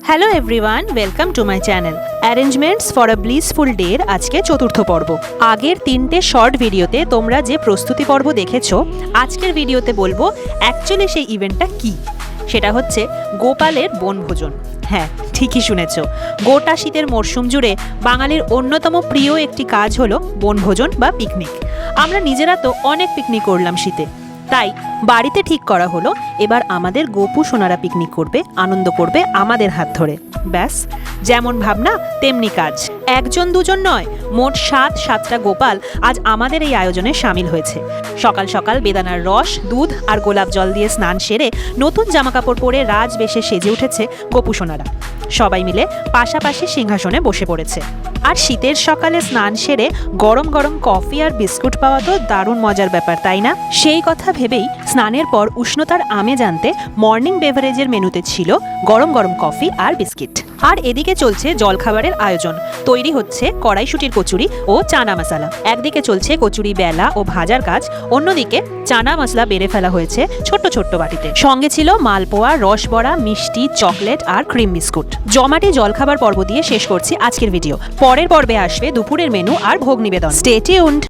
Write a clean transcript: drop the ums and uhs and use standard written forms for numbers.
Hello everyone, welcome to my channel arrangements for a blissful ডের আজকে চতুর্থ পর্ব। আগের 3টে শর্ট ভিডিওতে তোমরা যে প্রস্তুতি পর্ব দেখেছো, আজকের ভিডিওতে বলবো অ্যাকচুয়ালি সেই ইভেন্টটা কি। সেটা হচ্ছে গোপালের বনভোজন। হ্যাঁ, ঠিকই শুনেছ, গোটা শীতের মরশুম জুড়ে বাঙালির অন্যতম প্রিয় একটি কাজ হলো বনভোজন বা পিকনিক। আমরা নিজেরা তো অনেক পিকনিক করলাম শীতে, তাই বাড়িতে ঠিক করা হলো এবার আমাদের গোপু সোনারা পিকনিক করবে, আনন্দ করবে আমাদের হাত ধরে। ব্যাস, যেমন ভাবনা তেমনি কাজ। একজন দুজন নয়, মোট 7টা গোপাল আজ আমাদের এই আয়োজনে সামিল হয়েছে। সকাল সকাল বেদানার রস, দুধ আর গোলাপ জল দিয়ে স্নান সেরে নতুন জামাকাপড় পরে রাজবেশে সেজে উঠেছে গোপু সোনারা। সবাই মিলে পাশাপাশি সিংহাসনে বসে পড়েছে। আর শীতের সকালে স্নান সেরে গরম গরম কফি আর বিস্কুট পাওয়া তো দারুণ মজার ব্যাপার, তাই না? সেই কথা ভেবেই স্নানের পর উষ্ণতার আমেজ আনতে মর্নিং বেভারেজের মেনুতে ছিল গরম গরম কফি আর বিস্কিট। আর এদিকে চলছে জলখাবারের আয়োজন। তৈরি হচ্ছে কড়াইশুটির কচুরি ও চানা মশলা। একদিকে চলছে কচুরি বেলা ও ভাজার কাজ, অন্যদিকে চানা মশলা বেড়ে ফেলা হয়েছে ছোট্ট ছোট্ট বাটিতে। সঙ্গে ছিল মালপোয়া, রসবড়া, মিষ্টি, চকলেট আর ক্রিম বিস্কুট। জমাটি জলখাবার পর্ব দিয়ে শেষ করছি আজকের ভিডিও। পরের পর্বে আসবে দুপুরের মেনু আর ভোগ নিবেদন। Stay tuned.